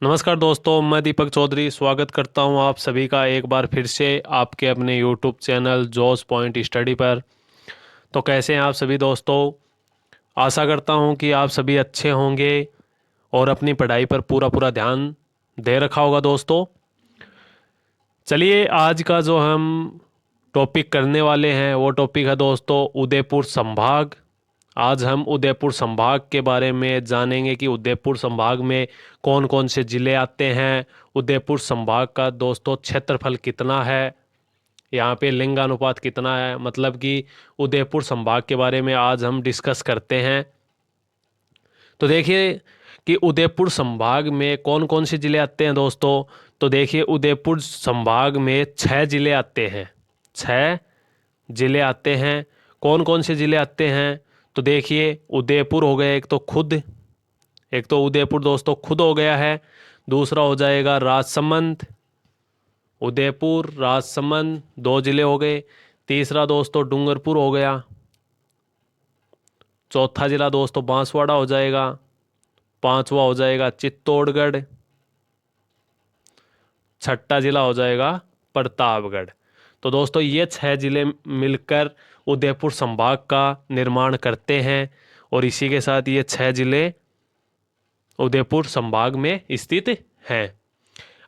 नमस्कार दोस्तों, मैं दीपक चौधरी स्वागत करता हूं आप सभी का एक बार फिर से आपके अपने यूट्यूब चैनल जोस पॉइंट स्टडी पर। तो कैसे हैं आप सभी दोस्तों? आशा करता हूं कि आप सभी अच्छे होंगे और अपनी पढ़ाई पर पूरा पूरा ध्यान दे रखा होगा दोस्तों। चलिए, आज का जो हम टॉपिक करने वाले हैं वो टॉपिक है दोस्तों उदयपुर संभाग। आज हम उदयपुर संभाग के बारे में जानेंगे कि उदयपुर संभाग में कौन कौन से ज़िले आते हैं। उदयपुर संभाग का दोस्तों क्षेत्रफल कितना है, यहाँ पे लिंगानुपात कितना है, मतलब कि उदयपुर संभाग के बारे में आज हम डिस्कस करते हैं। तो देखिए कि उदयपुर संभाग में कौन कौन से ज़िले आते हैं दोस्तों। तो देखिए, उदयपुर संभाग में 6 ज़िले आते हैं। 6 ज़िले आते हैं। कौन कौन से ज़िले आते हैं? तो देखिए, उदयपुर हो गया एक तो उदयपुर दोस्तों खुद हो गया है। दूसरा हो जाएगा राजसमंद। उदयपुर राजसमंद 2 ज़िले हो गए। तीसरा दोस्तों डूंगरपुर हो गया। चौथा ज़िला दोस्तों बांसवाड़ा हो जाएगा। पांचवा हो जाएगा चित्तौड़गढ़। छठा ज़िला हो जाएगा प्रतापगढ़। तो दोस्तों ये 6 ज़िले मिलकर उदयपुर संभाग का निर्माण करते हैं और इसी के साथ ये 6 ज़िले उदयपुर संभाग में स्थित हैं।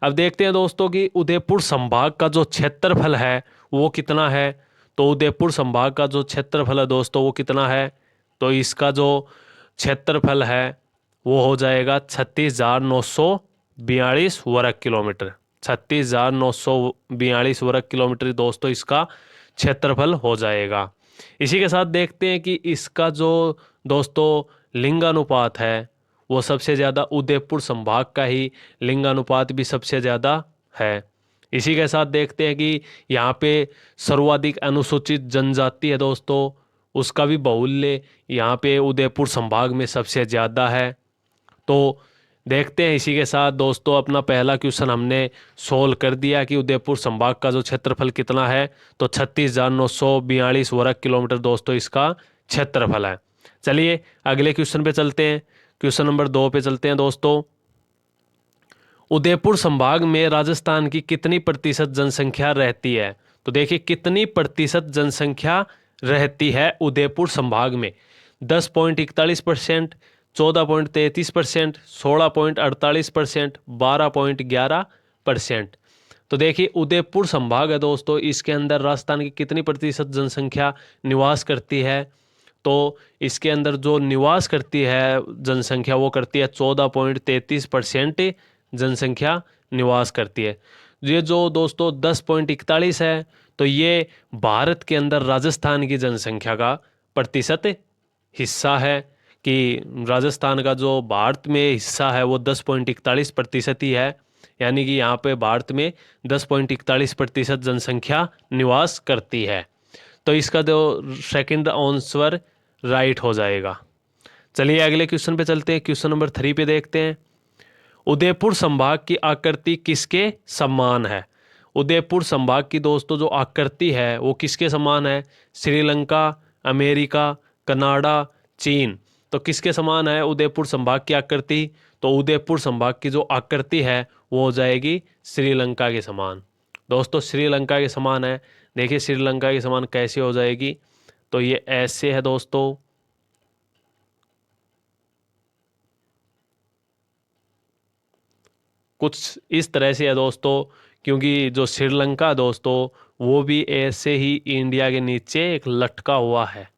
अब देखते हैं दोस्तों कि उदयपुर संभाग का जो क्षेत्रफल है वो कितना है। तो उदयपुर संभाग का जो क्षेत्रफल है दोस्तों वो कितना है? तो इसका जो क्षेत्रफल है वो हो जाएगा 36,942 वर्ग किलोमीटर। 36,942 वर्ग किलोमीटर दोस्तों इसका क्षेत्रफल हो जाएगा। इसी के साथ देखते हैं कि इसका जो दोस्तों लिंगानुपात है वो सबसे ज़्यादा उदयपुर संभाग का ही लिंगानुपात भी सबसे ज़्यादा है। इसी के साथ देखते हैं कि यहाँ पे सर्वाधिक अनुसूचित जनजाति है दोस्तों, उसका भी बाहुल्य यहाँ पे उदयपुर संभाग में सबसे ज़्यादा है। तो देखते हैं इसी के साथ दोस्तों अपना पहला क्वेश्चन हमने सोल्व कर दिया कि उदयपुर संभाग का जो क्षेत्रफल कितना है। तो 36,942 वर्ग किलोमीटर दोस्तों इसका क्षेत्रफल है। चलिए अगले क्वेश्चन पे चलते हैं। क्वेश्चन नंबर 2 पे चलते हैं दोस्तों। उदयपुर संभाग में राजस्थान की कितनी प्रतिशत जनसंख्या रहती है? तो देखिए कितनी प्रतिशत जनसंख्या रहती है उदयपुर संभाग में। 10.41%, 14.33%, 16.48%, 12.11%। तो देखिए उदयपुर संभाग है दोस्तों, इसके अंदर राजस्थान की कितनी प्रतिशत जनसंख्या निवास करती है? तो इसके अंदर जो निवास करती है जनसंख्या वो करती है 14.33% जनसंख्या निवास करती है। ये जो दोस्तों 10.41 है तो ये भारत के अंदर राजस्थान की जनसंख्या का प्रतिशत हिस्सा है कि राजस्थान का जो भारत में हिस्सा है वो 10.41% ही है। यानी कि यहाँ पे भारत में 10.41% जनसंख्या निवास करती है। तो इसका जो सेकंड आंसर राइट हो जाएगा। चलिए अगले क्वेश्चन पे चलते हैं। क्वेश्चन नंबर 3 पे देखते हैं। उदयपुर संभाग की आकृति किसके समान है? उदयपुर संभाग की दोस्तों जो आकृति है वो किसके समान है? श्रीलंका, अमेरिका, कनाडा, चीन। तो किसके समान है उदयपुर संभाग की आकृति? तो उदयपुर संभाग की जो आकृति है वो हो जाएगी श्रीलंका के समान। दोस्तों श्रीलंका के समान है। देखिए श्रीलंका के समान कैसे हो जाएगी? तो ये ऐसे है दोस्तों। कुछ इस तरह से है दोस्तों, क्योंकि जो श्रीलंका दोस्तों वो भी ऐसे ही इंडिया के नीचे एक लटका हुआ है।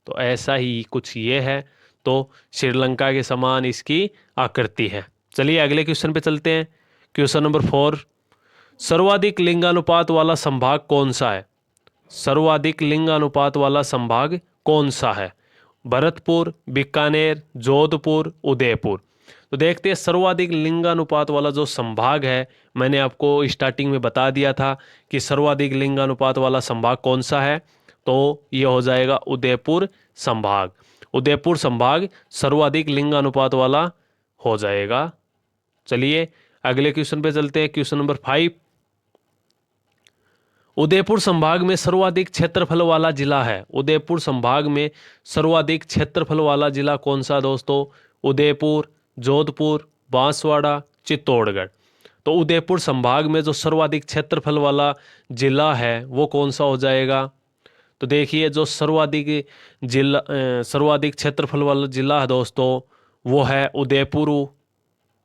तो ऐसा ही कुछ ये है। तो श्रीलंका के समान इसकी आकृति है। चलिए अगले क्वेश्चन पे चलते हैं। Question number 4। सर्वाधिक लिंगानुपात वाला संभाग कौन सा है? सर्वाधिक लिंगानुपात वाला संभाग कौन सा है? भरतपुर, बीकानेर, जोधपुर, उदयपुर। तो देखते हैं सर्वाधिक लिंगानुपात वाला जो संभाग है, मैंने आपको स्टार्टिंग में बता दिया था कि सर्वाधिक लिंगानुपात वाला संभाग कौन सा है। तो ये हो जाएगा उदयपुर संभाग। उदयपुर संभाग सर्वाधिक लिंगानुपात वाला हो जाएगा। चलिए अगले क्वेश्चन पे चलते हैं। Question number 5। उदयपुर संभाग में सर्वाधिक क्षेत्रफल वाला जिला है। उदयपुर संभाग में सर्वाधिक क्षेत्रफल वाला जिला कौन सा दोस्तों? उदयपुर, जोधपुर, बांसवाड़ा, चित्तौड़गढ़। तो उदयपुर संभाग में जो सर्वाधिक क्षेत्रफल वाला जिला है वो कौन सा हो जाएगा? तो देखिए जो सर्वाधिक क्षेत्रफल वाला जिला है दोस्तों वो है उदयपुर।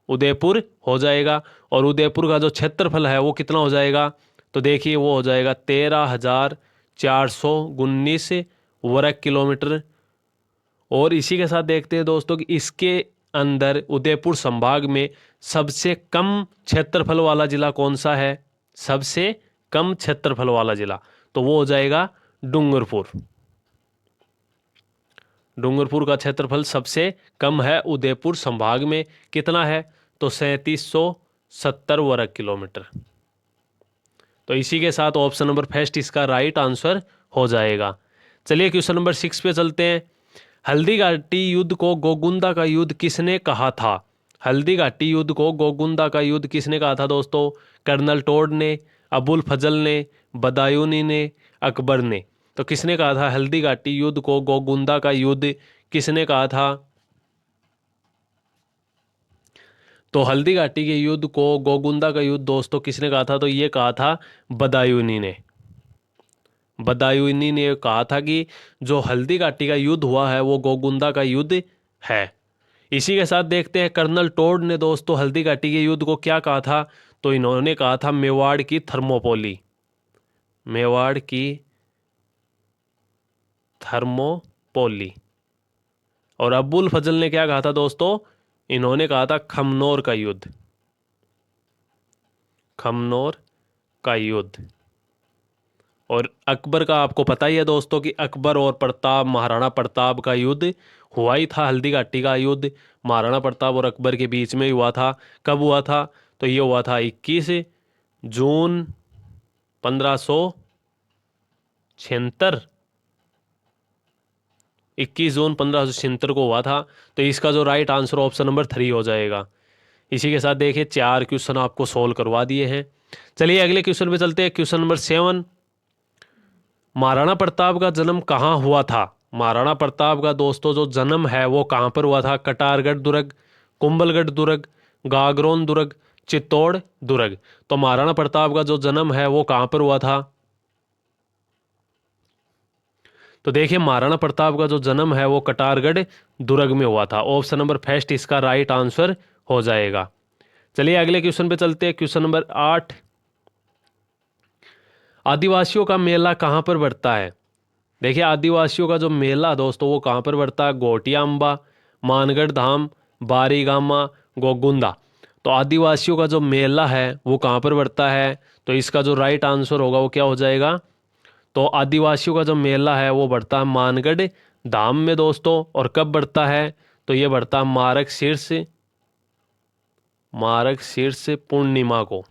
उदयपुर हो जाएगा। और उदयपुर का जो क्षेत्रफल है वो कितना हो जाएगा? तो देखिए वो हो जाएगा 13,419 वर्ग किलोमीटर। और इसी के साथ देखते हैं दोस्तों कि इसके अंदर उदयपुर संभाग में सबसे कम क्षेत्रफल वाला जिला कौन सा है? सबसे कम क्षेत्रफल वाला जिला तो वो हो जाएगा डूंगरपुर। डूंगरपुर का क्षेत्रफल सबसे कम है उदयपुर संभाग में। कितना है? तो 3770 वर्ग किलोमीटर। तो इसी के साथ ऑप्शन नंबर फर्स्ट इसका राइट आंसर हो जाएगा। चलिए क्वेश्चन नंबर 6 पे चलते हैं। हल्दी घाटी युद्ध को गोगुंदा का युद्ध किसने कहा था? हल्दी घाटी युद्ध को गोगुंदा का युद्ध किसने कहा था दोस्तों? कर्नल टोड ने, अबुल फजल ने, बदायूनी ने, अकबर ने। तो किसने कहा था हल्दी घाटी युद्ध को गोगुंदा का युद्ध किसने कहा था? तो हल्दी घाटी के युद्ध को गोगुंदा का युद्ध दोस्तों किसने कहा था? तो ये कहा था बदायूनी ने। बदायूनी ने कहा था कि जो हल्दी घाटी का युद्ध हुआ है वो गोगुंदा का युद्ध है। इसी के साथ देखते हैं कर्नल टोड ने दोस्तों हल्दी घाटी के युद्ध को क्या कहा था? तो इन्होंने कहा था मेवाड़ की थर्मोपोली। मेवाड़ की थर्मोपोली। और अबुल फजल ने क्या कहा था दोस्तों? इन्होंने कहा था खमनोर का युद्ध। खमनोर का युद्ध। और अकबर का आपको पता ही है दोस्तों कि अकबर और प्रताप, महाराणा प्रताप का युद्ध हुआ ही था। हल्दी घाटी का युद्ध महाराणा प्रताप और अकबर के बीच में हुआ था। कब हुआ था? तो ये हुआ था 21 जून 1576। 21 जून 1576 को हुआ था। तो इसका जो राइट आंसर ऑप्शन नंबर 3 हो जाएगा। इसी के साथ देखिए 4 क्वेश्चन आपको सोल्व करवा दिए हैं। चलिए अगले क्वेश्चन पे चलते हैं। Question number 7। महाराणा प्रताप का जन्म कहाँ हुआ था? महाराणा प्रताप का दोस्तों जो जन्म है वो कहाँ पर हुआ था? कटारगढ़ दुर्ग, कुंभलगढ़ दुर्ग, गागरोन दुर्ग, चित्तौड़ दुर्ग। तो महाराणा प्रताप का जो जन्म है वो कहाँ पर हुआ था? तो देखिए महाराणा प्रताप का जो जन्म है वो कटारगढ़ दुर्ग में हुआ था। ऑप्शन नंबर फर्स्ट इसका राइट आंसर हो जाएगा। चलिए अगले क्वेश्चन पे चलते हैं। Question number 8। आदिवासियों का मेला कहाँ पर बढ़ता है? देखिए आदिवासियों का जो मेला दोस्तों वो कहाँ पर बढ़ता है? गोटिया अम्बा, मानगढ़ धाम, बारी गामा, गोगुंदा। तो आदिवासियों का जो मेला है वो कहाँ पर बढ़ता है? तो इसका जो राइट आंसर होगा वो क्या हो जाएगा? तो आदिवासियों का जो मेला है वो बढ़ता है मानगढ़ धाम में दोस्तों। और कब बढ़ता है? तो ये बढ़ता है मार्गशीर्ष पूर्णिमा को।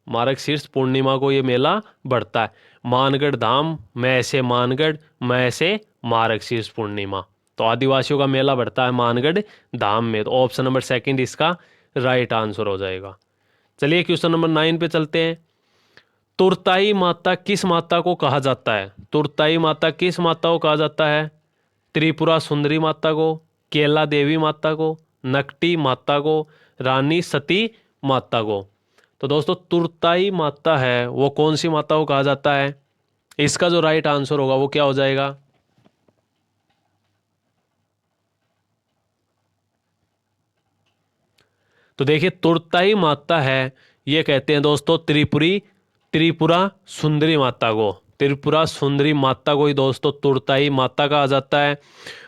मार्गशीर्ष पूर्णिमा को ये मेला बढ़ता है। मानगढ़ धाम में से मानगढ़, में से मार्गशीर्ष पूर्णिमा। तो आदिवासियों का मेला बढ़ता है मानगढ़ धाम में। तो ऑप्शन नंबर सेकंड इसका राइट आंसर हो जाएगा। चलिए क्वेश्चन नंबर 9 पे चलते हैं। तुरताई माता किस माता को कहा जाता है? तुरताई माता किस माता को कहा जाता है? त्रिपुरा सुंदरी माता को, केला देवी माता को, नकटी माता को, रानी सती माता को। तो दोस्तों तुरताई माता है वो कौन सी माता को कहा जाता है? इसका जो राइट आंसर होगा वो क्या हो जाएगा? तो देखिए तुरताई माता है ये कहते हैं दोस्तों त्रिपुरा सुंदरी माता को। त्रिपुरा सुंदरी माता को ही दोस्तों तुरताई माता कहा जाता है।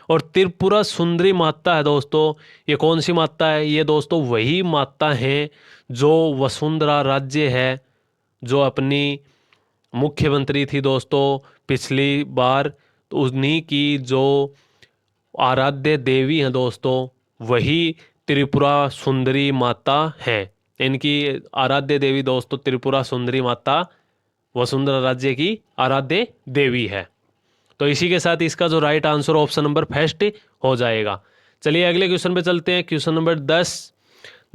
और त्रिपुरा सुंदरी माता है दोस्तों ये कौन सी माता है? ये दोस्तों वही माता है जो वसुंधरा राज्य है, जो अपनी मुख्यमंत्री थी दोस्तों पिछली बार। तो उन्हीं की जो आराध्य देवी हैं दोस्तों वही त्रिपुरा सुंदरी माता हैं। इनकी आराध्य देवी दोस्तों त्रिपुरा सुंदरी माता वसुंधरा राज्य की आराध्य देवी है। तो इसी के साथ इसका जो right answer option number first हो जाएगा। चलिए अगले क्वेश्चन पे चलते हैं। Question number 10।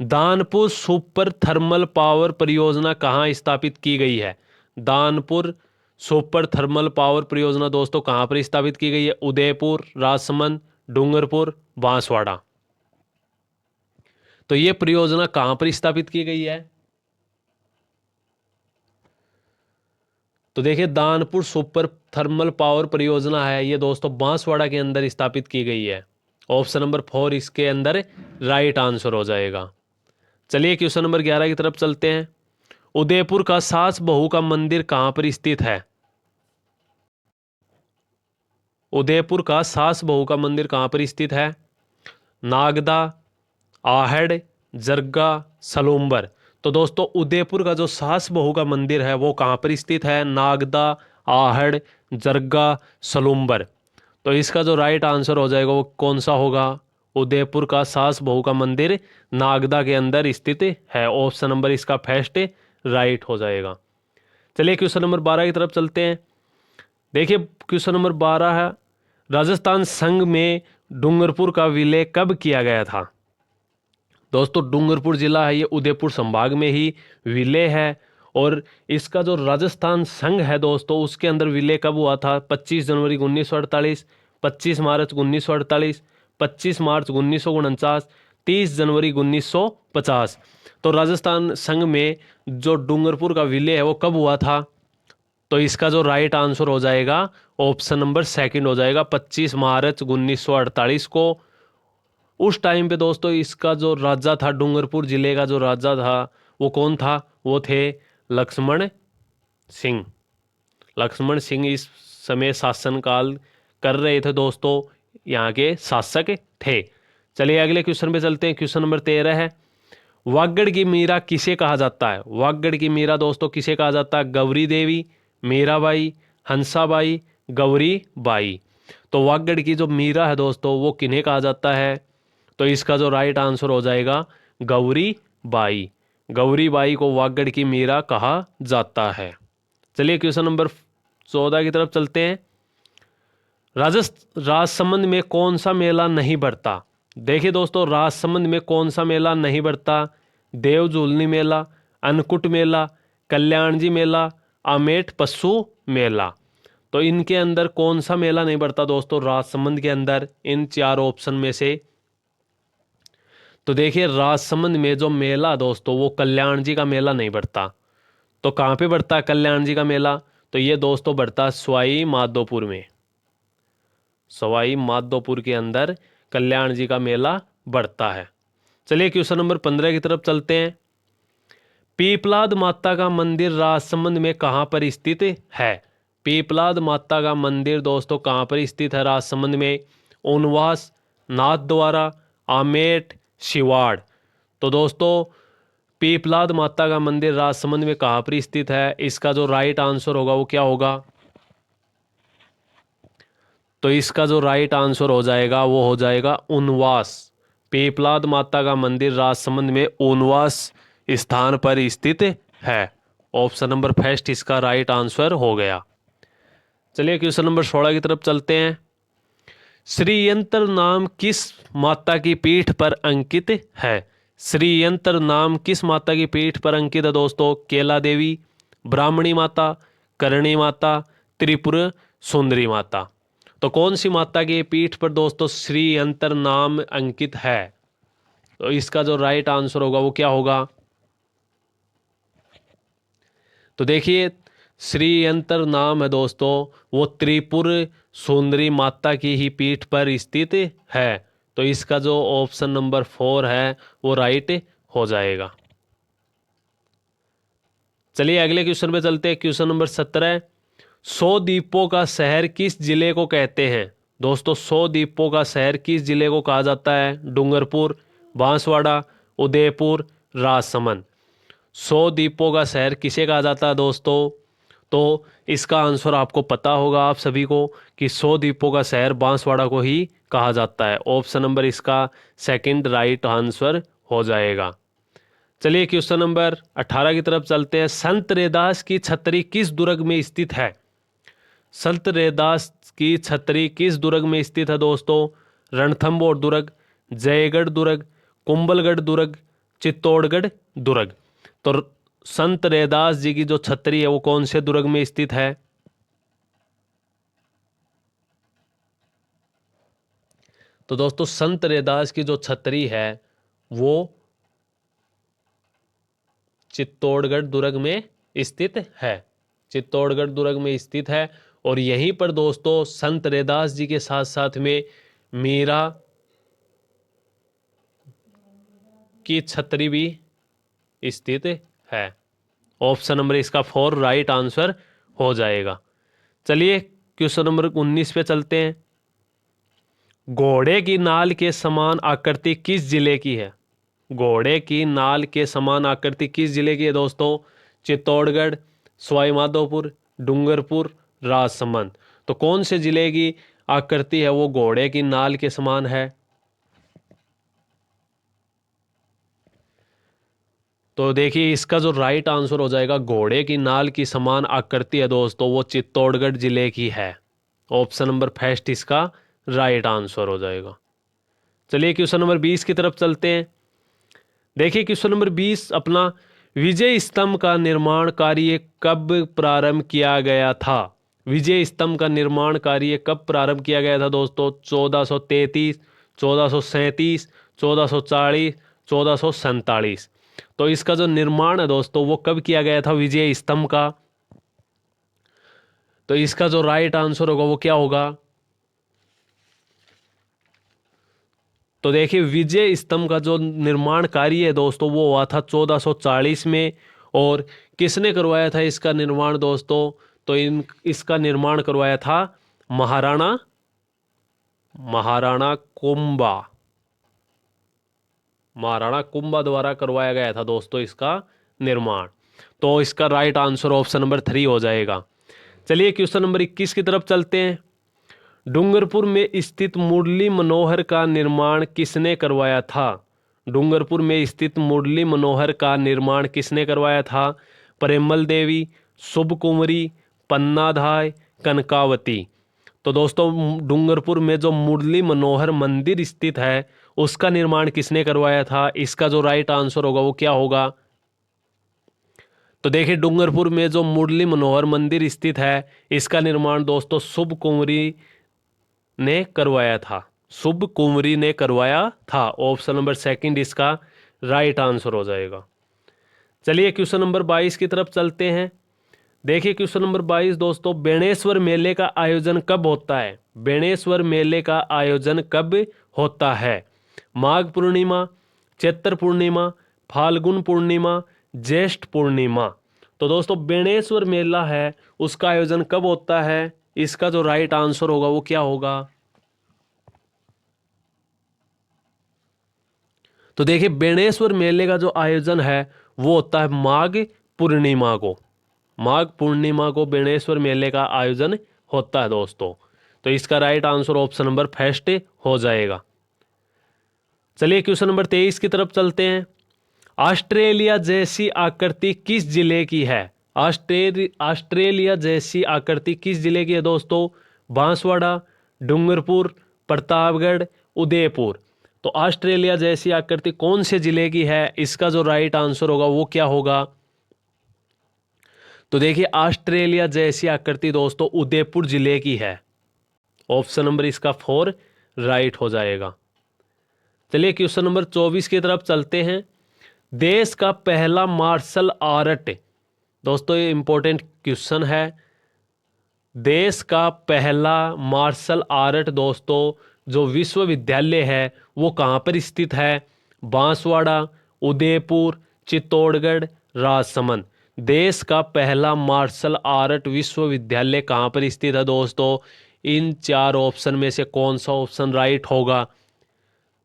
Danpur super thermal power परियोजना कहाँ स्थापित की गई है? दानपुर सुपर थर्मल पावर परियोजना दोस्तों कहाँ पर स्थापित की गई है? उदयपुर, राजसमंद, डूंगरपुर, बांसवाड़ा। तो ये परियोजना कहां पर स्थापित की गई है? तो देखिए दानपुर सुपर थर्मल पावर परियोजना है ये दोस्तों, बांसवाड़ा के अंदर स्थापित की गई है। ऑप्शन नंबर 4 इसके अंदर राइट आंसर हो जाएगा। चलिए क्वेश्चन नंबर 11 की तरफ चलते हैं। उदयपुर का सास बहू का मंदिर कहां पर स्थित है? उदयपुर का सास बहू का मंदिर कहां पर स्थित है? नागदा, आहड़, जरगा, सलूम्बर। तो दोस्तों उदयपुर का जो सास बहू का मंदिर है वो कहाँ पर स्थित है? नागदा, आहड़, जरगा, सलूम्बर। तो इसका जो राइट आंसर हो जाएगा वो कौन सा होगा? उदयपुर का सास बहू का मंदिर नागदा के अंदर स्थित है। ऑप्शन नंबर इसका फर्स्ट राइट हो जाएगा। चलिए क्वेश्चन नंबर 12 की तरफ चलते हैं। देखिए क्वेश्चन नंबर 12 है, राजस्थान संघ में डूंगरपुर का विलय कब किया गया था? दोस्तों डूंगरपुर जिला है ये उदयपुर संभाग में ही विलय है, और इसका जो राजस्थान संघ है दोस्तों उसके अंदर विलय कब हुआ था? 25 जनवरी 1948, 25 मार्च 1948, 25 मार्च 1949, 30 जनवरी 1950। तो राजस्थान संघ में जो डूंगरपुर का विलय है वो कब हुआ था? तो इसका जो राइट आंसर हो जाएगा ऑप्शन नंबर सेकंड हो जाएगा, 25 मार्च 1948 को। उस टाइम पे दोस्तों इसका जो राजा था, डूंगरपुर जिले का जो राजा था वो कौन था? वो थे लक्ष्मण सिंह। लक्ष्मण सिंह इस समय शासनकाल कर रहे थे दोस्तों, यहाँ के शासक थे। चलिए अगले क्वेश्चन पे चलते हैं। क्वेश्चन नंबर 13 है, वागड़ की मीरा किसे कहा जाता है? वागड़ की मीरा दोस्तों किसे कहा जाता है? गौरी देवी, मीराबाई, हंसाबाई, गौरी बाई। तो वागड़ की जो मीरा है दोस्तों वो किन्हें कहा जाता है? तो इसका जो राइट आंसर हो जाएगा गौरी बाई। गौरी बाई को वागड़ की मीरा कहा जाता है। चलिए क्वेश्चन नंबर 14 की तरफ चलते हैं। राजसमंद में कौन सा मेला नहीं बढ़ता? देखिए दोस्तों राजसमंद में कौन सा मेला नहीं बढ़ता? देव झूलनी मेला, अन्नकूट मेला, कल्याण जी मेला, आमेट पशु मेला। तो इनके अंदर कौन सा मेला नहीं बढ़ता दोस्तों राजसमंद के अंदर, इन चार ऑप्शन में से? तो देखिए राजसमंद में जो मेला दोस्तों वो कल्याण जी का मेला नहीं बढ़ता। तो कहाँ पे बढ़ता है कल्याण जी का मेला? तो ये दोस्तों बढ़ता है सवाई माधोपुर में। सवाई माधोपुर के अंदर कल्याण जी का मेला बढ़ता है। चलिए क्वेश्चन नंबर 15 की तरफ चलते हैं। पीपलाद माता का मंदिर राजसमंद में कहाँ पर स्थित है? पीपलाद माता का मंदिर दोस्तों कहाँ पर स्थित है राजसमंद में? उनवास, नाथद्वारा, आमेट, शिवाड़। तो दोस्तों पीपलाद माता का मंदिर राजसमंद में कहाँ पर स्थित है? इसका जो राइट आंसर होगा वो क्या होगा? तो इसका जो राइट आंसर हो जाएगा वो हो जाएगा उनवास। पीपलाद माता का मंदिर राजसमंद में उनवास स्थान पर स्थित है। ऑप्शन नंबर फर्स्ट इसका राइट आंसर हो गया। चलिए क्वेश्चन नंबर 16 की तरफ चलते हैं। श्रीयंत्र नाम किस माता की पीठ पर अंकित है? श्रीयंत्र नाम किस माता की पीठ पर अंकित है दोस्तों? केला देवी, ब्राह्मणी माता, करणी माता, त्रिपुर सुंदरी माता। तो कौन सी माता की पीठ पर दोस्तों श्रीयंत्र नाम अंकित है? तो इसका जो राइट आंसर होगा वो क्या होगा? तो देखिए श्रीयंत्र नाम है दोस्तों वो त्रिपुर सुंदरी माता की ही पीठ पर स्थित है। तो इसका जो ऑप्शन नंबर 4 है वो राइट हो जाएगा। चलिए अगले क्वेश्चन पे चलते हैं। क्वेश्चन नंबर 17, 100 द्वीपों का शहर किस जिले को कहते हैं? दोस्तों 100 द्वीपों का शहर किस जिले को कहा जाता है? डूंगरपुर, बांसवाड़ा, उदयपुर, राजसमंद। 100 द्वीपों का शहर किसे कहा जाता है दोस्तों? तो इसका आंसर आपको पता होगा आप सभी को कि 100 द्वीपों का शहर बांसवाड़ा को ही कहा जाता है। ऑप्शन नंबर इसका सेकंड राइट आंसर हो जाएगा। चलिए क्वेश्चन नंबर 18 की तरफ चलते हैं। संत रैदास की छतरी किस दुर्ग में स्थित है? संत रैदास की छतरी किस दुर्ग में स्थित है दोस्तों? रणथंभौर दुर्ग, जयगढ़ दुर्ग, कुंभलगढ़ दुर्ग, चित्तौड़गढ़ दुर्ग। तो संत रैदास जी की जो छतरी है वो कौन से दुर्ग में स्थित है? तो दोस्तों संत रैदास की जो छतरी है वो चित्तौड़गढ़ दुर्ग में स्थित है। चित्तौड़गढ़ दुर्ग में स्थित है। और यहीं पर दोस्तों संत रैदास जी के साथ साथ में मीरा की छतरी भी स्थित है। ऑप्शन नंबर इसका 4 राइट आंसर हो जाएगा। चलिए क्वेश्चन नंबर 19 पे चलते हैं। घोड़े की नाल के समान आकृति किस जिले की है? घोड़े की नाल के समान आकृति किस जिले की है दोस्तों? चित्तौड़गढ़, सवाई माधोपुर, डूंगरपुर, राजसमंद। तो कौन से जिले की आकृति है वो घोड़े की नाल के समान है? तो देखिए इसका जो राइट आंसर हो जाएगा, घोड़े की नाल की समान आकृति है दोस्तों, वो चित्तौड़गढ़ जिले की है। ऑप्शन नंबर फर्स्ट इसका राइट आंसर हो जाएगा। चलिए क्वेश्चन नंबर 20 की तरफ चलते हैं। देखिए क्वेश्चन नंबर 20 अपना, विजय स्तंभ का निर्माण कार्य कब प्रारंभ किया गया था? विजय स्तंभ का निर्माण कार्य कब प्रारंभ किया गया था दोस्तों? 1433, 1437, 1440, 1447। तो इसका जो निर्माण है दोस्तों वो कब किया गया था विजय स्तंभ का? तो इसका जो राइट आंसर होगा वो क्या होगा? तो देखिए विजय स्तंभ का जो निर्माण कार्य है दोस्तों वो हुआ था 1440 में। और किसने करवाया था इसका निर्माण दोस्तों? तो इसका निर्माण करवाया था महाराणा कुंभा। महाराणा कुंभा द्वारा करवाया गया था दोस्तों इसका निर्माण। तो इसका राइट आंसर ऑप्शन नंबर 3 हो जाएगा। चलिए क्वेश्चन नंबर 21 की तरफ चलते हैं। डूंगरपुर में स्थित मुरली मनोहर का निर्माण किसने करवाया था? डूंगरपुर में स्थित मुरली मनोहर का निर्माण किसने करवाया था? परिमल देवी, शुभ कुंवरी, पन्नाधाय, कनकावती। तो दोस्तों डूंगरपुर में जो मुरली मनोहर मंदिर स्थित है उसका निर्माण किसने करवाया था? इसका जो राइट आंसर होगा वो क्या होगा? तो देखिए डूंगरपुर में जो मुरली मनोहर मंदिर स्थित है इसका निर्माण दोस्तों शुभ कुंवरी ने करवाया था। शुभ कुंवरी ने करवाया था। ऑप्शन नंबर सेकंड इसका राइट आंसर हो जाएगा। चलिए क्वेश्चन नंबर 22 की तरफ चलते हैं। देखिए क्वेश्चन नंबर 22 दोस्तों, बेणेश्वर मेले का आयोजन कब होता है? बेणेश्वर मेले का आयोजन कब होता है? माघ पूर्णिमा, चैत्र पूर्णिमा, फाल्गुन पूर्णिमा, ज्येष्ठ पूर्णिमा। तो दोस्तों बेणेश्वर मेला है उसका आयोजन कब होता है? इसका जो राइट आंसर होगा वो क्या होगा? तो देखिए बेणेश्वर मेले का जो आयोजन है वो होता है माघ पूर्णिमा को। माघ पूर्णिमा को बेणेश्वर मेले का आयोजन होता है दोस्तों। तो इसका right answer option number first हो जाएगा। चलिए क्वेश्चन नंबर 23 की तरफ चलते हैं। ऑस्ट्रेलिया जैसी आकृति किस जिले की है? ऑस्ट्रेलिया जैसी आकृति किस जिले की है दोस्तों? बांसवाड़ा, डूंगरपुर, प्रतापगढ़, उदयपुर। तो ऑस्ट्रेलिया जैसी आकृति कौन से जिले की है? इसका जो राइट आंसर होगा वो क्या होगा? तो देखिए ऑस्ट्रेलिया जैसी आकृति दोस्तों उदयपुर जिले की है। ऑप्शन नंबर इसका 4 राइट हो जाएगा। चलिए क्वेश्चन नंबर 24 की तरफ चलते हैं। देश का पहला मार्शल आर्ट, दोस्तों ये इंपॉर्टेंट क्वेश्चन है। देश का पहला मार्शल आर्ट दोस्तों जो विश्वविद्यालय है वो कहाँ पर स्थित है? बांसवाड़ा, उदयपुर, चित्तौड़गढ़, राजसमंद। देश का पहला मार्शल आर्ट विश्वविद्यालय कहाँ पर स्थित है दोस्तों? इन 4 ऑप्शन में से कौन सा ऑप्शन राइट होगा?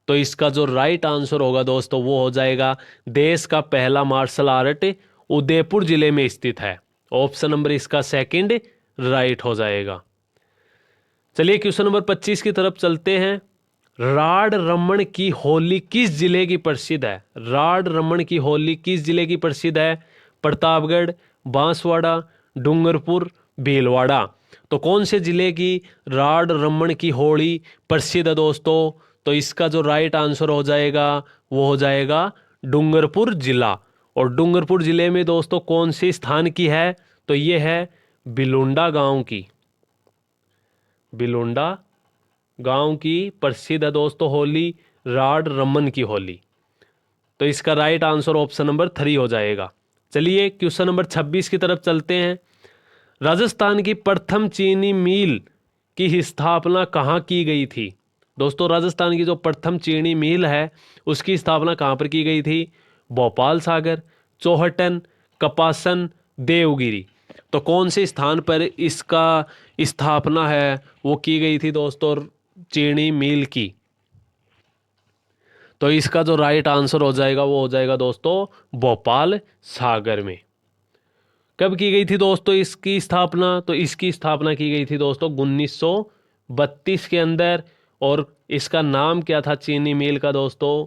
तो इसका जो राइट आंसर होगा दोस्तों वो हो जाएगा देश का पहला मार्शल आर्ट उदयपुर जिले में स्थित है। ऑप्शन नंबर इसका सेकंड राइट हो जाएगा। चलिए क्वेश्चन नंबर 25 की तरफ चलते हैं। राड रमन की होली किस जिले की प्रसिद्ध है? राड रमन की होली किस जिले की प्रसिद्ध है? प्रतापगढ़, बांसवाड़ा, डूंगरपुर, भीलवाड़ा। तो कौन से जिले की राड रमन की होली प्रसिद्ध है दोस्तों? तो इसका जो राइट आंसर हो जाएगा वो हो जाएगा डूंगरपुर जिला। और डूंगरपुर जिले में दोस्तों कौन से स्थान की है? तो ये है बिलुंडा गांव की। बिलुंडा गांव की प्रसिद्ध है दोस्तों होली राड रमन की होली। तो इसका राइट आंसर ऑप्शन नंबर 3 हो जाएगा। चलिए क्वेश्चन नंबर 26 की तरफ चलते हैं। राजस्थान की प्रथम चीनी मिल की स्थापना कहाँ की गई थी? दोस्तों राजस्थान की जो प्रथम चीनी मिल है उसकी स्थापना कहाँ पर की गई थी? भोपाल सागर, चौहटन, कपासन, देवगिरी। तो कौन से स्थान पर इसका स्थापना है वो की गई थी दोस्तों चीनी मिल की? तो इसका जो राइट आंसर हो जाएगा वो हो जाएगा दोस्तों भोपाल सागर में। कब की गई थी दोस्तों इसकी स्थापना? तो इसकी स्थापना की गई थी दोस्तों 1932 के अंदर। और इसका नाम क्या था चीनी मिल का दोस्तों?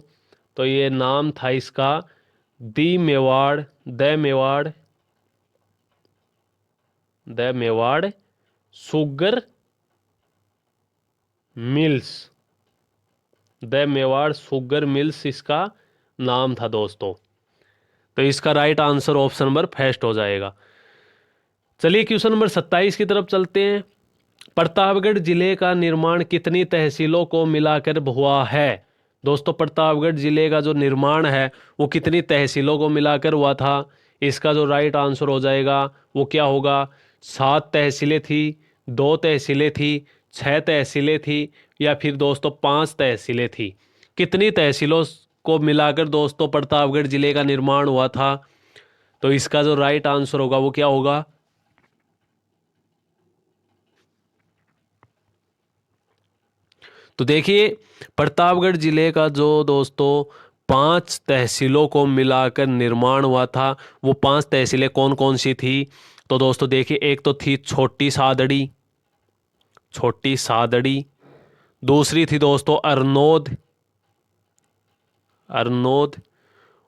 तो ये नाम था इसका the Mewar sugar mills. The Mewar sugar mills इसका नाम था दोस्तों। तो इसका right answer option number first हो जाएगा। चलिए क्वेश्चन नंबर 27 की तरफ चलते हैं। प्रतापगढ़ जिले का निर्माण कितनी तहसीलों को मिलाकर हुआ है? दोस्तों प्रतापगढ़ जिले का जो निर्माण है वो कितनी तहसीलों को मिलाकर हुआ था? इसका जो राइट आंसर हो जाएगा वो क्या होगा? 7 तहसीलें थी, 2 तहसीलें थी, 6 तहसीलें थी, या फिर दोस्तों 5 तहसीलें थी। कितनी तहसीलों को मिलाकर दोस्तों प्रतापगढ़ जिले का निर्माण हुआ था? तो इसका जो राइट आंसर होगा वो क्या होगा? तो देखिए प्रतापगढ़ जिले का जो दोस्तों 5 तहसीलों को मिलाकर निर्माण हुआ था वो 5 तहसीलें कौन कौन सी थी? तो दोस्तों देखिए एक तो थी छोटी सादड़ी, दूसरी थी दोस्तों अरनोद,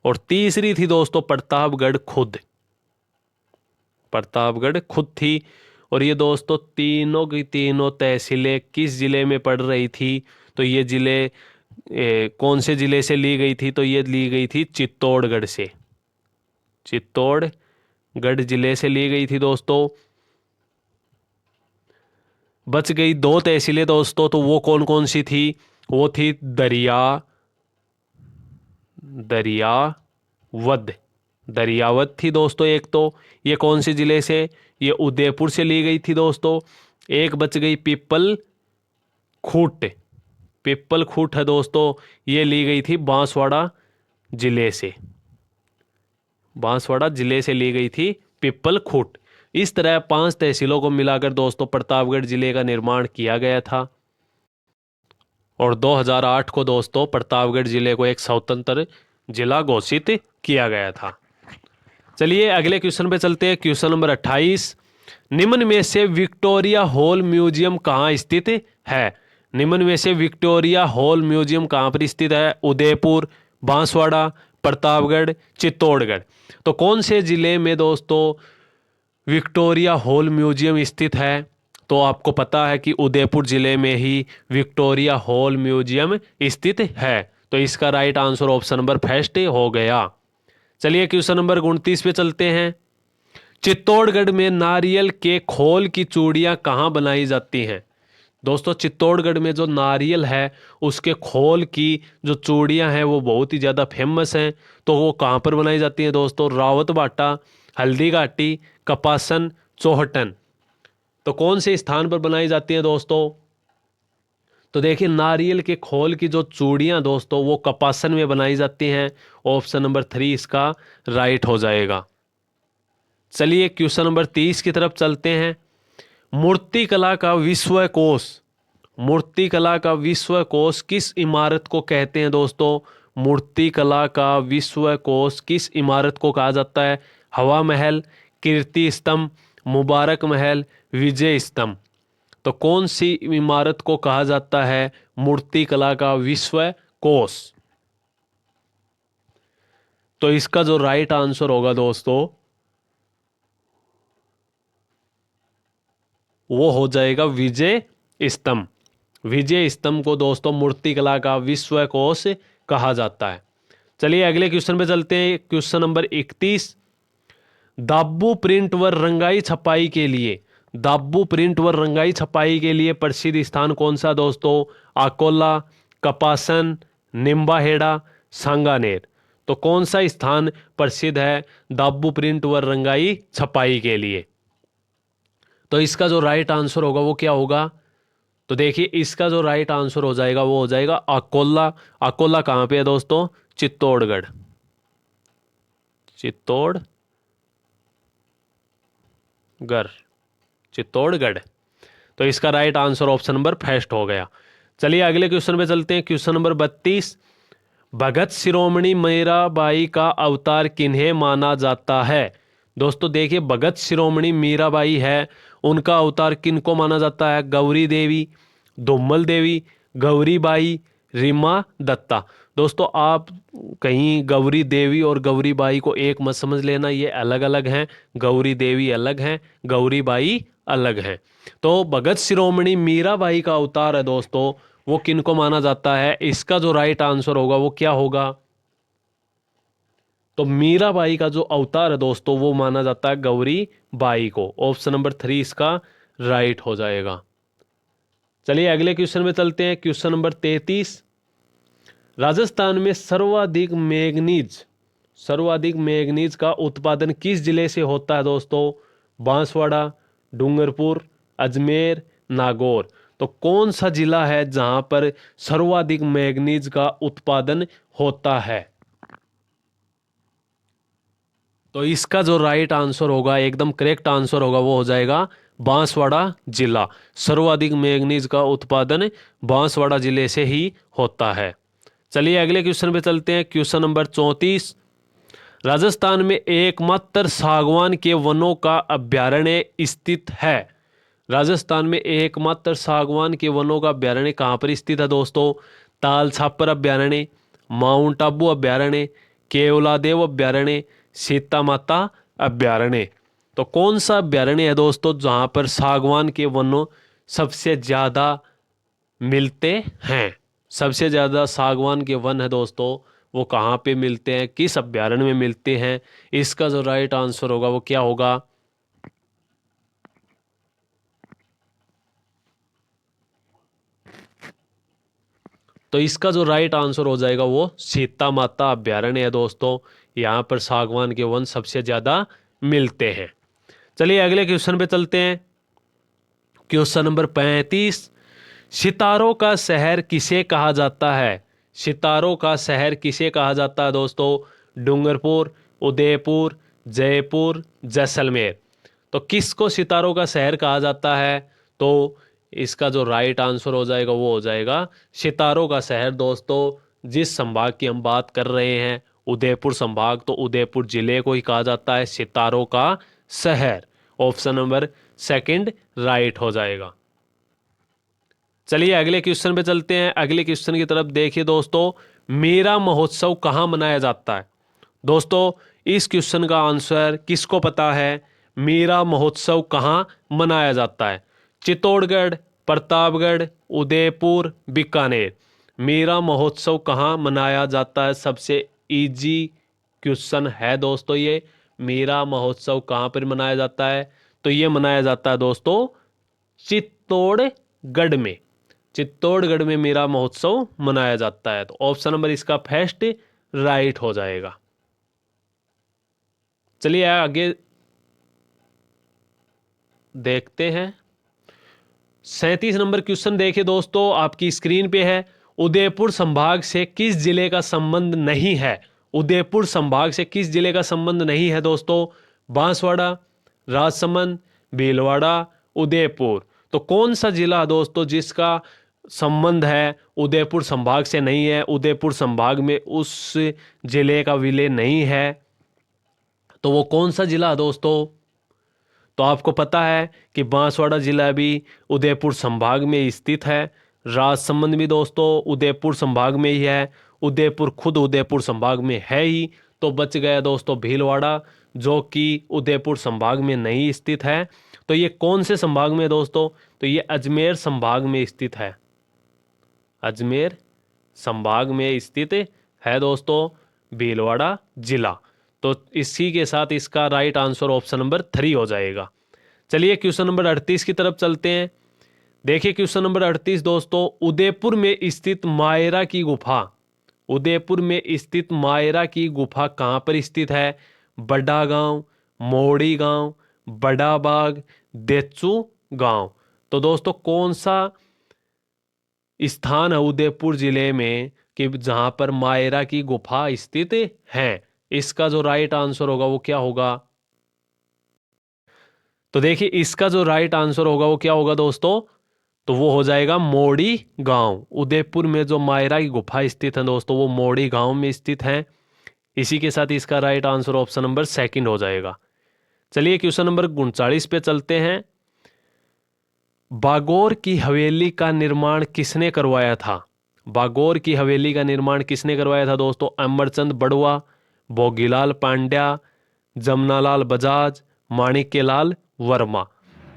और तीसरी थी दोस्तों प्रतापगढ़ खुद थी। और ये दोस्तों तीनों की तीनों तहसीलें किस जिले में पड़ रही थी? तो ये कौन से जिले से ली गई थी? तो ये ली गई थी चित्तौड़गढ़ जिले से ली गई थी दोस्तों। बच गई 2 तहसीलें दोस्तों, तो वो कौन कौन सी थी? वो थी दरियावद थी दोस्तों एक तो। ये कौन से जिले से? ये उदयपुर से ली गई थी दोस्तों। एक बच गई पिपल खूट है दोस्तों, ये ली गई थी बांसवाड़ा जिले से ली गई थी पिपल खूट। इस तरह 5 तहसीलों को मिलाकर दोस्तों प्रतापगढ़ जिले का निर्माण किया गया था। और 2008 को दोस्तों प्रतापगढ़ जिले को एक स्वतंत्र जिला घोषित किया गया था। चलिए अगले क्वेश्चन पे चलते हैं। Question number 28। निम्न में से विक्टोरिया हॉल म्यूजियम कहाँ स्थित है? निम्न में से विक्टोरिया हॉल म्यूजियम कहाँ पर स्थित है? उदयपुर, बांसवाड़ा, प्रतापगढ़, चित्तौड़गढ़। तो कौन से जिले में दोस्तों विक्टोरिया हॉल म्यूजियम स्थित है? तो आपको पता है कि उदयपुर जिले में ही विक्टोरिया हॉल म्यूजियम स्थित है। तो इसका right answer option number first हो गया। चलिए क्वेश्चन नंबर 29 पे चलते हैं। चित्तौड़गढ़ में नारियल के खोल की चूड़ियां कहाँ बनाई जाती हैं? दोस्तों चित्तौड़गढ़ में जो नारियल है उसके खोल की जो चूड़ियां हैं वो बहुत ही ज़्यादा फेमस हैं। तो वो कहाँ पर बनाई जाती हैं दोस्तों? रावतबाटा, हल्दी घाटी, कपासन, चौहटन। तो कौन से स्थान पर बनाई जाती हैं दोस्तों? तो देखिए नारियल के खोल की जो चूड़ियां दोस्तों वो कपासन में बनाई जाती हैं। ऑप्शन नंबर 3 इसका राइट हो जाएगा। चलिए क्वेश्चन नंबर 30 की तरफ चलते हैं। मूर्तिकला का विश्वकोश किस इमारत को कहते हैं दोस्तों? मूर्तिकला का विश्वकोश किस इमारत को कहा जाता है? हवा महल, कीर्ति स्तंभ, मुबारक महल, विजय स्तंभ। तो कौन सी इमारत को कहा जाता है मूर्तिकला का विश्वकोश? तो इसका जो राइट आंसर होगा दोस्तों वो हो जाएगा विजय स्तंभ। विजय स्तंभ को दोस्तों मूर्तिकला का विश्वकोश कहा जाता है। चलिए अगले क्वेश्चन पे चलते हैं। Question number 31। दाब्बू प्रिंट व रंगाई छपाई के लिए प्रसिद्ध स्थान कौन सा दोस्तों? अकोला, कपासन, निम्बाहेड़ा, सांगानेर। तो कौन सा स्थान प्रसिद्ध है दाबू प्रिंट व रंगाई छपाई के लिए? तो इसका जो राइट आंसर होगा वो क्या होगा? तो देखिए इसका जो राइट आंसर हो जाएगा वो हो जाएगा अकोला। अकोला कहाँ पे है दोस्तों? चित्तौड़गढ़। चित्तौड़गढ़, चित्तौड़गढ़। तो इसका right answer option number first हो गया। चलिए अगले क्वेश्चन पे चलते हैं। क्वेश्चन नंबर 32, भगत शिरोमणि मीराबाई का अवतार किन्हें माना जाता है? दोस्तों देखिए भगत शिरोमणि मीराबाई है, उनका अवतार किनको माना जाता है? गौरी देवी, धूमल देवी, गौरीबाई, रीमा दत्ता। दोस्तों आप कहीं गौरी देवी और गौरीबाई को एक मत समझ लेना, ये अलग अलग हैं। गौरी देवी अलग हैं, गौरीबाई अलग हैं। तो भगत शिरोमणि मीराबाई का अवतार है दोस्तों, वो किनको माना जाता है? इसका जो राइट आंसर होगा वो क्या होगा? तो मीराबाई का जो अवतार है दोस्तों वो माना जाता है गौरी बाई को। ऑप्शन नंबर 3 इसका राइट हो जाएगा। चलिए अगले क्वेश्चन में चलते हैं। क्वेश्चन नंबर 33, राजस्थान में सर्वाधिक मैंगनीज का उत्पादन किस जिले से होता है दोस्तों? बांसवाड़ा, डूंगरपुर, अजमेर, नागौर। तो कौन सा जिला है जहां पर सर्वाधिक मैंगनीज का उत्पादन होता है? तो इसका जो राइट आंसर होगा, एकदम करेक्ट आंसर होगा, वो हो जाएगा बांसवाड़ा जिला। सर्वाधिक मैंगनीज का उत्पादन बांसवाड़ा जिले से ही होता है। चलिए अगले क्वेश्चन पे चलते हैं। क्वेश्चन नंबर 34, राजस्थान में एकमात्र सागवान के वनों का अभ्यारण्य स्थित है। राजस्थान में एकमात्र सागवान के वनों का अभ्यारण्य कहाँ पर स्थित है दोस्तों? ताल छापर अभ्यारण्य, माउंट आबू अभ्यारण्य, केवलादेव अभ्यारण्य, सीता माता अभ्यारण्य। तो कौन सा अभ्यारण्य है दोस्तों जहां पर सागवान के वनों सबसे ज्यादा मिलते हैं? सबसे ज्यादा सागवान के वन है दोस्तों, वो कहाँ पे मिलते हैं, किस अभ्यारण्य में मिलते हैं? इसका जो राइट आंसर होगा वो क्या होगा? तो इसका जो राइट आंसर हो जाएगा वो सीता माता अभ्यारण्य है दोस्तों। यहाँ पर सागवान के वन सबसे ज्यादा मिलते हैं। चलिए अगले क्वेश्चन पे चलते हैं। क्वेश्चन नंबर 35, सितारों का शहर किसे कहा जाता है? सितारों का शहर किसे कहा जाता है दोस्तों? डूंगरपुर, उदयपुर, जयपुर, जैसलमेर। तो किसको सितारों का शहर कहा जाता है? तो इसका जो राइट आंसर हो जाएगा वो हो जाएगा सितारों का शहर दोस्तों। जिस संभाग की हम बात कर रहे हैं उदयपुर संभाग, तो उदयपुर जिले को ही कहा जाता है सितारों का शहर। ऑप्शन नंबर सेकंड राइट हो जाएगा। चलिए अगले क्वेश्चन पे चलते हैं। अगले क्वेश्चन की तरफ देखिए दोस्तों, मेरा महोत्सव कहाँ मनाया जाता है? दोस्तों इस क्वेश्चन का आंसर किसको पता है? मेरा महोत्सव कहाँ मनाया जाता है? चित्तौड़गढ़, प्रतापगढ़, उदयपुर, बीकानेर। मेरा महोत्सव कहाँ मनाया जाता है? सबसे इजी क्वेश्चन है दोस्तों ये। मेरा महोत्सव कहाँ पर मनाया जाता है? तो ये मनाया जाता है दोस्तों चित्तौड़गढ़ में। चित्तौड़गढ़ में मेरा महोत्सव मनाया जाता है। तो ऑप्शन नंबर इसका फर्स्ट राइट हो जाएगा। चलिए आगे देखते हैं। 37 नंबर क्वेश्चन देखिए दोस्तों, आपकी स्क्रीन पे है। उदयपुर संभाग से किस जिले का संबंध नहीं है? उदयपुर संभाग से किस जिले का संबंध नहीं है दोस्तों? बांसवाड़ा, राजसमंद, भीलवाड़ा, उदयपुर। तो कौन सा जिला दोस्तों जिसका संबंध है उदयपुर संभाग से नहीं है? उदयपुर संभाग में उस जिले का विलय नहीं है, तो वो कौन सा जिला है दोस्तों? तो आपको पता है कि बांसवाड़ा जिला भी उदयपुर संभाग में स्थित है। राजसमंद भी दोस्तों उदयपुर संभाग में ही है। उदयपुर खुद उदयपुर संभाग में है ही। तो बच गया दोस्तों भीलवाड़ा, जो कि उदयपुर संभाग में नहीं स्थित है। तो ये कौन से संभाग में है दोस्तों? तो ये अजमेर संभाग में स्थित है। अजमेर संभाग में स्थित है दोस्तों भीलवाड़ा जिला। तो इसी के साथ इसका राइट आंसर ऑप्शन नंबर 3 हो जाएगा। चलिए क्वेश्चन नंबर 38 की तरफ चलते हैं। देखिए क्वेश्चन नंबर 38 दोस्तों, उदयपुर में स्थित मायरा की गुफा, उदयपुर में स्थित मायरा की गुफा कहाँ पर स्थित है? बड़ा गांव, मोड़ी गांव, बड़ा बाग, देचू गांव। तो दोस्तों कौन सा स्थान है उदयपुर जिले में कि जहां पर मायरा की गुफा स्थित है? इसका जो राइट आंसर होगा वो क्या होगा? तो देखिए इसका जो राइट आंसर होगा वो क्या होगा दोस्तों? तो वो हो जाएगा मोड़ी गांव। उदयपुर में जो मायरा की गुफा स्थित है दोस्तों वो मोड़ी गांव में स्थित है। इसी के साथ इसका right answer option number second हो जाएगा। चलिए क्वेश्चन नंबर 39 पे चलते हैं। बागौर की हवेली का निर्माण किसने करवाया था? बागौर की हवेली का निर्माण किसने करवाया था दोस्तों? अमरचंद बड़ुआ, भोगीलाल पांड्या, जमनालाल बजाज, माणिक्यलाल वर्मा।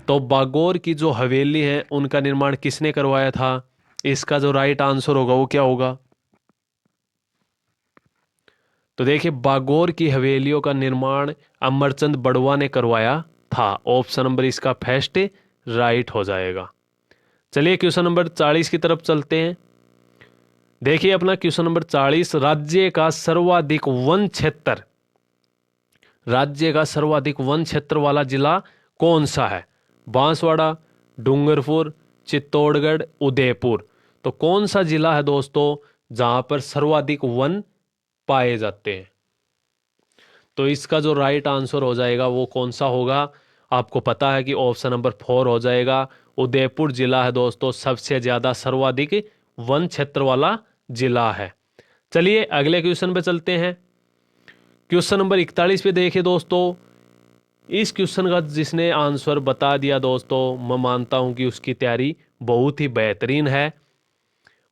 तो बागौर की जो हवेली है उनका निर्माण किसने करवाया था? इसका जो राइट आंसर होगा वो क्या होगा? तो देखिए बागौर की हवेलियों का निर्माण अमरचंद बड़ुआ ने करवाया था। ऑप्शन नंबर इसका फर्स्ट राइट हो जाएगा। चलिए क्वेश्चन नंबर 40 की तरफ चलते हैं। देखिए अपना क्वेश्चन नंबर 40, राज्य का सर्वाधिक वन क्षेत्र वाला जिला कौन सा है? बांसवाड़ा, डूंगरपुर, चित्तौड़गढ़, उदयपुर। तो कौन सा जिला है दोस्तों जहां पर सर्वाधिक वन पाए जाते हैं? तो इसका जो राइट आंसर हो जाएगा वो कौन सा होगा? आपको पता है कि ऑप्शन नंबर 4 हो जाएगा। उदयपुर जिला है दोस्तों सबसे ज्यादा सर्वाधिक वन क्षेत्र वाला जिला है। चलिए अगले क्वेश्चन पे चलते हैं। क्वेश्चन नंबर 41 पे देखिए दोस्तों। इस क्वेश्चन का जिसने आंसर बता दिया दोस्तों मैं मानता हूं कि उसकी तैयारी बहुत ही बेहतरीन है।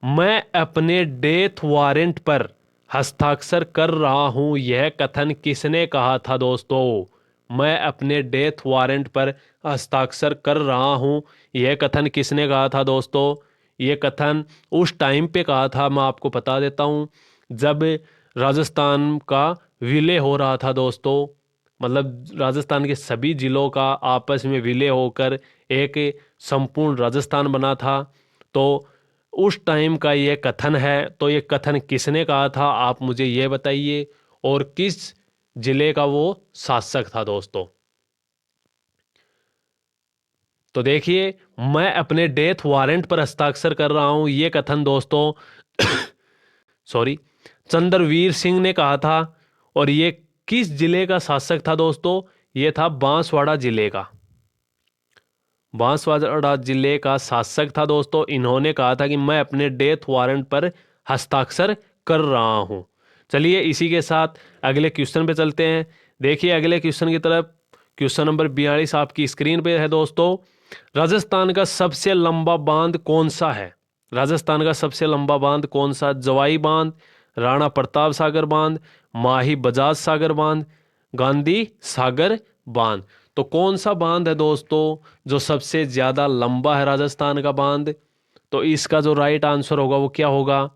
मैं अपने डेथ वारंट पर हस्ताक्षर कर रहा हूं यह कथन किसने कहा था दोस्तों? मैं अपने डेथ वारंट पर हस्ताक्षर कर रहा हूं यह कथन किसने कहा था दोस्तों? यह कथन उस टाइम पे कहा था, मैं आपको बता देता हूं, जब राजस्थान का विलय हो रहा था दोस्तों। मतलब राजस्थान के सभी जिलों का आपस में विलय होकर एक संपूर्ण राजस्थान बना था। तो उस टाइम का ये कथन है। तो ये कथन किसने कहा था आप मुझे ये बताइए, और किस जिले का वो शासक था दोस्तों? तो देखिए मैं अपने डेथ वारंट पर हस्ताक्षर कर रहा हूं ये कथन दोस्तों सॉरी, चंद्रवीर सिंह ने कहा था। और ये किस जिले का शासक था दोस्तों? ये था बांसवाड़ा जिले का। बांसवाड़ा जिले का शासक था दोस्तों। इन्होंने कहा था कि मैं अपने डेथ वारंट पर हस्ताक्षर कर रहा हूं। चलिए इसी के साथ अगले क्वेश्चन पे चलते हैं। देखिए अगले क्वेश्चन की तरफ। क्वेश्चन नंबर 42 आपकी स्क्रीन पे है दोस्तों। राजस्थान का सबसे लंबा बांध कौन सा है? राजस्थान का सबसे लंबा बांध कौन सा? जवाई बांध, राणा प्रताप सागर बांध, माही बजाज सागर बांध, गांधी सागर बांध। तो कौन सा बांध है दोस्तों जो सबसे ज्यादा लंबा है राजस्थान का बांध? तो इसका जो राइट आंसर होगा वो क्या होगा?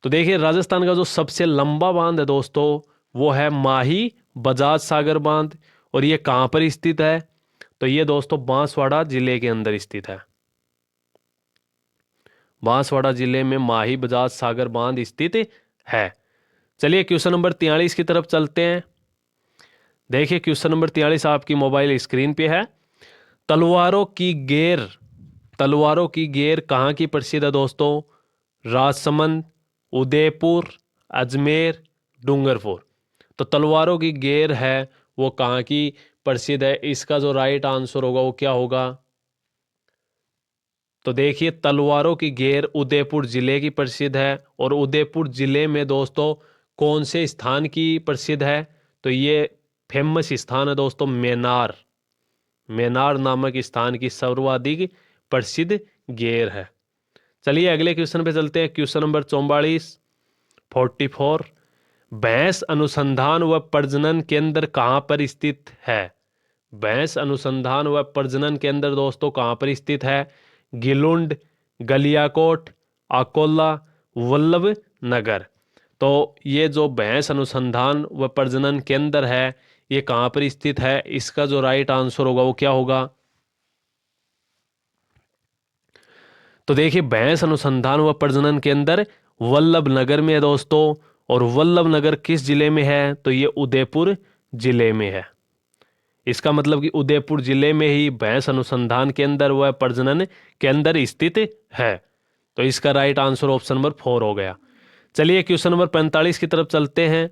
तो देखिए राजस्थान का जो सबसे लंबा बांध है दोस्तों वो है माही बजाज सागर बांध। और ये कहां पर स्थित है? तो ये दोस्तों बांसवाड़ा जिले के अंदर स्थित है। बांसवाड़ा जिले में माही बजाज सागर बांध स्थित है। चलिए क्वेश्चन नंबर 43 की तरफ चलते हैं। देखिए क्वेश्चन नंबर 43 आपकी मोबाइल स्क्रीन पे है। तलवारों की गेर तलवारों की गेर कहाँ की प्रसिद्ध है दोस्तों? राजसमंद, उदयपुर, अजमेर, डूंगरपुर। तो तलवारों की गेर है वो कहाँ की प्रसिद्ध है? इसका जो राइट आंसर होगा वो क्या होगा? तो देखिए तलवारों की गेर उदयपुर जिले की प्रसिद्ध है। और उदयपुर जिले में दोस्तों कौन से स्थान की प्रसिद्ध है? तो ये फेमस स्थान है दोस्तों मेनार। मेनार नामक स्थान की सर्वाधिक प्रसिद्ध गेर है। चलिए अगले क्वेश्चन पे चलते हैं। क्वेश्चन नंबर 44 भैंस अनुसंधान व प्रजनन केंद्र कहाँ पर स्थित है? भैंस अनुसंधान व प्रजनन केंद्र दोस्तों कहाँ पर स्थित है? गिलुंड, गलियाकोट, अकोला, वल्लभ नगर। तो ये जो भैंस अनुसंधान व प्रजनन केंद्र है ये कहाँ पर स्थित है? इसका जो राइट आंसर होगा वो क्या होगा? तो देखिए भैंस अनुसंधान व प्रजनन केंद्र वल्लभ नगर में है दोस्तों। और वल्लभ नगर किस जिले में है? तो ये उदयपुर जिले में है। इसका मतलब कि उदयपुर जिले में ही भैंस अनुसंधान केंद्र व प्रजनन केंद्र स्थित है। तो इसका राइट आंसर ऑप्शन नंबर 4 हो गया। चलिए क्वेश्चन नंबर 45 की तरफ चलते हैं।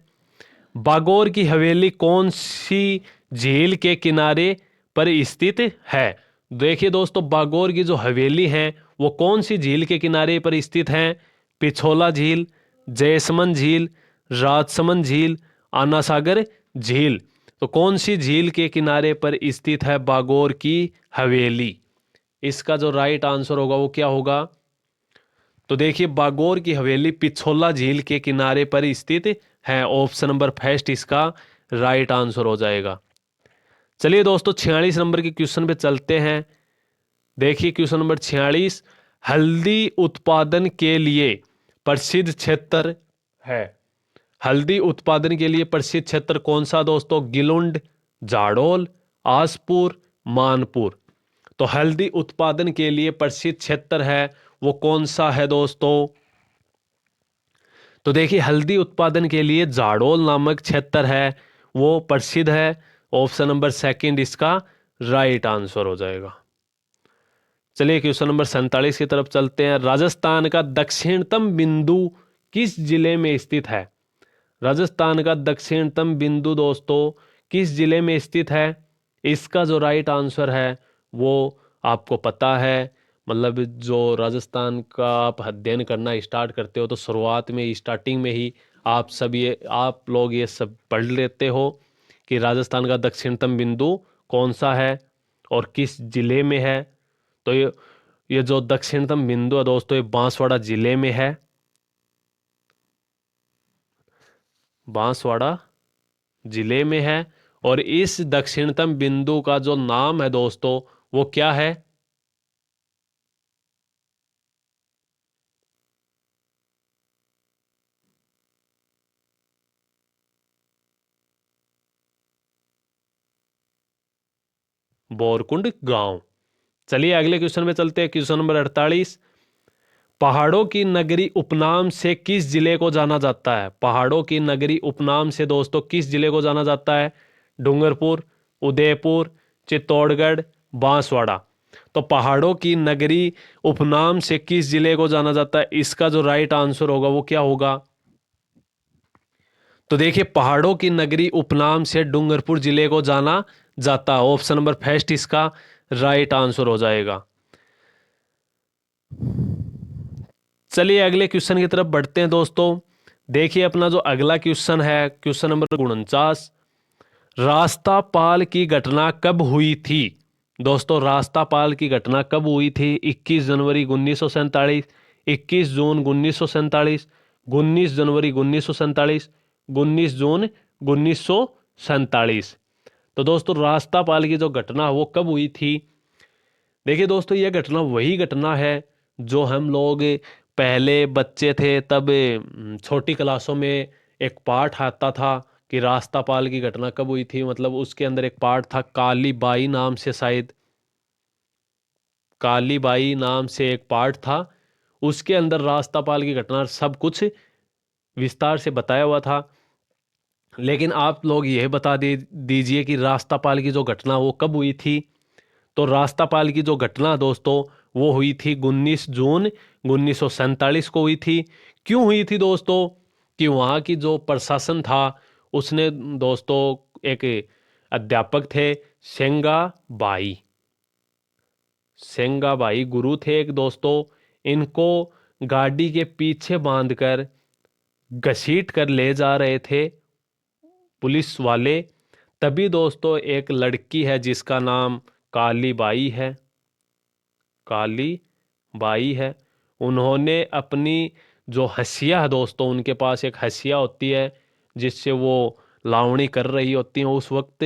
बागोर की हवेली कौन सी झील के किनारे पर स्थित है? देखिए दोस्तों, बागोर की जो हवेली है वो कौन सी झील के किनारे पर स्थित है? पिछोला झील, जयसमंद झील, राजसमंद झील, आना सागर झील। तो कौन सी झील के किनारे पर स्थित है बागोर की हवेली? इसका जो राइट आंसर होगा वो क्या होगा? तो देखिए बागोर की हवेली पिछोला झील के किनारे पर स्थित है। ऑप्शन नंबर फर्स्ट इसका राइट आंसर हो जाएगा। चलिए दोस्तों 46 नंबर के क्वेश्चन पे चलते हैं। देखिए क्वेश्चन नंबर 46, हल्दी उत्पादन के लिए प्रसिद्ध क्षेत्र है। हल्दी उत्पादन के लिए प्रसिद्ध क्षेत्र कौन सा दोस्तों? गिलुंड, जाडोल, आसपुर, मानपुर। तो हल्दी उत्पादन के लिए प्रसिद्ध क्षेत्र है वो कौन सा है दोस्तों? तो देखिए हल्दी उत्पादन के लिए जाडोल नामक क्षेत्र है वो प्रसिद्ध है। ऑप्शन नंबर सेकंड इसका राइट आंसर हो जाएगा। चलिए क्वेश्चन नंबर 47 की तरफ चलते हैं। राजस्थान का दक्षिणतम बिंदु किस जिले में स्थित है? राजस्थान का दक्षिणतम बिंदु दोस्तों किस जिले में स्थित है? इसका जो राइट आंसर है वो आपको पता है। मतलब जो राजस्थान का आप अध्ययन करना स्टार्ट करते हो तो शुरुआत में स्टार्टिंग में ही आप लोग ये सब पढ़ लेते हो कि राजस्थान का दक्षिणतम बिंदु कौन सा है और किस जिले में है। तो ये जो दक्षिणतम बिंदु है दोस्तों ये बांसवाड़ा जिले में है। बांसवाड़ा जिले में है। और इस दक्षिणतम बिंदु का जो नाम है दोस्तों वो क्या है? बोरकुंड गांव। चलिए अगले क्वेश्चन में चलते हैं। क्वेश्चन नंबर 48, पहाड़ों की नगरी उपनाम से किस जिले को जाना जाता है? पहाड़ों की नगरी उपनाम से दोस्तों किस जिले को जाना जाता है? डूंगरपुर, उदयपुर, चित्तौड़गढ़, बांसवाड़ा। तो पहाड़ों की नगरी उपनाम से किस जिले को जाना जाता है? इसका जो राइट आंसर होगा वो क्या होगा? तो देखिए पहाड़ों की नगरी उपनाम से डूंगरपुर जिले को जाना जाता है। ऑप्शन नंबर फर्स्ट इसका राइट आंसर हो जाएगा। चलिए अगले क्वेश्चन की तरफ बढ़ते हैं दोस्तों। देखिए अपना जो अगला क्वेश्चन है क्वेश्चन नंबर 49, रास्तापाल की घटना कब हुई थी? दोस्तों रास्तापाल की घटना कब हुई थी? 21 जनवरी 1947, 21 जून 1947, 19 जनवरी 1947, 19 जून 1947। तो दोस्तों रास्तापाल की जो घटना वो कब हुई थी? देखिए दोस्तों यह घटना वही घटना है जो हम लोग पहले बच्चे थे तब छोटी क्लासों में एक पाठ आता था कि रास्तापाल की घटना कब हुई थी। मतलब उसके अंदर एक पाठ था काली बाई नाम से, शायद काली बाई नाम से एक पाठ था। उसके अंदर रास्तापाल की घटना सब कुछ विस्तार से बताया हुआ था। लेकिन आप लोग यह बता दीजिए कि रास्तापाल की जो घटना वो कब हुई थी? तो रास्तापाल की जो घटना दोस्तों वो हुई थी 19 जून 1947 को हुई थी। क्यों हुई थी दोस्तों? कि वहाँ की जो प्रशासन था उसने दोस्तों एक अध्यापक थे सेंगा बाई, सेंगा बाई गुरु थे एक दोस्तों। इनको गाड़ी के पीछे बांधकर घसीट कर ले जा रहे थे पुलिस वाले। तभी दोस्तों एक लड़की है जिसका नाम काली बाई है, काली बाई है। उन्होंने अपनी जो हंसिया है दोस्तों, उनके पास एक हंसिया होती है जिससे वो लावणी कर रही होती हैं उस वक्त।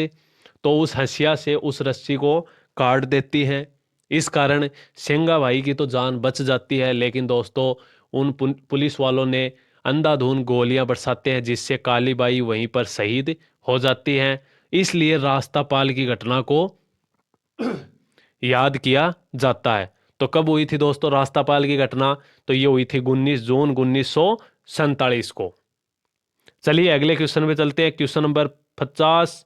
तो उस हंसिया से उस रस्सी को काट देती हैं। इस कारण सेंगा भाई की तो जान बच जाती है। लेकिन दोस्तों उन पुलिस वालों ने अंधाधुंध गोलियां बरसाते हैं जिससे काली बाई वहीं पर शहीद हो जाती हैं। इसलिए रास्तापाल की घटना को याद किया जाता है। तो कब हुई थी दोस्तों रास्तापाल की घटना? तो ये हुई थी 19 जून 1947 को। चलिए अगले क्वेश्चन पे चलते हैं। Question number 50।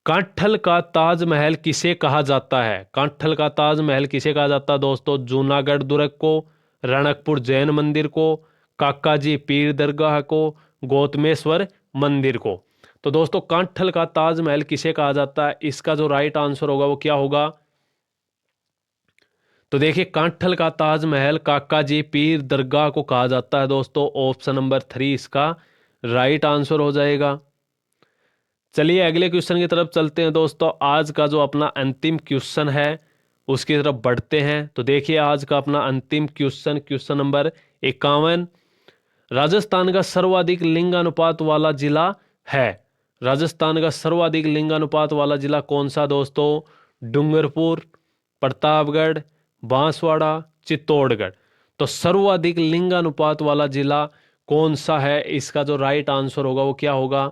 कांठल का ताजमहल किसे कहा जाता है? कांठल का ताजमहल किसे कहा जाता है दोस्तों? जूनागढ़ दुर्ग को, रणकपुर जैन मंदिर को, काकाजी पीर दरगाह को, गौतमेश्वर मंदिर को। तो दोस्तों कांठल का ताजमहल किसे कहा जाता है? इसका जो राइट आंसर होगा वो क्या होगा? तो देखिए कांठल का ताजमहल काकाजी पीर दरगाह को कहा जाता है दोस्तों। ऑप्शन नंबर 3 इसका राइट आंसर हो जाएगा। चलिए अगले क्वेश्चन की तरफ चलते हैं दोस्तों। आज का जो अपना अंतिम क्वेश्चन है उसकी तरफ बढ़ते हैं। तो देखिए आज का अपना अंतिम क्वेश्चन, क्वेश्चन नंबर 51। राजस्थान का सर्वाधिक लिंगानुपात वाला जिला है। राजस्थान का सर्वाधिक लिंगानुपात वाला जिला कौन सा दोस्तों? डूंगरपुर, प्रतापगढ़, बांसवाड़ा, चित्तौड़गढ़। तो सर्वाधिक लिंगानुपात वाला जिला कौन सा है? इसका जो राइट आंसर होगा वो क्या होगा?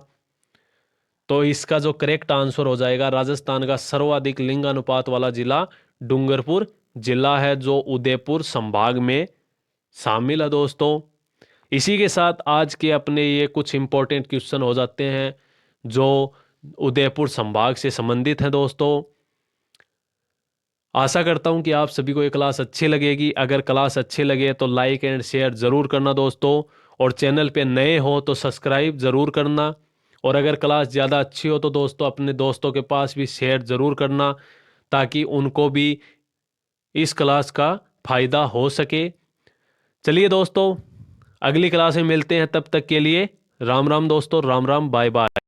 तो इसका जो करेक्ट आंसर हो जाएगा, राजस्थान का सर्वाधिक लिंगानुपात वाला जिला डूंगरपुर जिला है, जो उदयपुर संभाग में शामिल है दोस्तों। इसी के साथ आज के अपने ये कुछ इंपॉर्टेंट क्वेश्चन हो जाते हैं जो उदयपुर संभाग से संबंधित हैं दोस्तों। आशा करता हूं कि आप सभी को ये क्लास अच्छी लगेगी। अगर क्लास अच्छी लगे तो लाइक एंड शेयर ज़रूर करना दोस्तों, और चैनल पे नए हो तो सब्सक्राइब ज़रूर करना। और अगर क्लास ज़्यादा अच्छी हो तो दोस्तों अपने दोस्तों के पास भी शेयर ज़रूर करना, ताकि उनको भी इस क्लास का फ़ायदा हो सके। चलिए दोस्तों अगली क्लास में मिलते हैं, तब तक के लिए राम राम दोस्तों, राम राम, बाय बाय।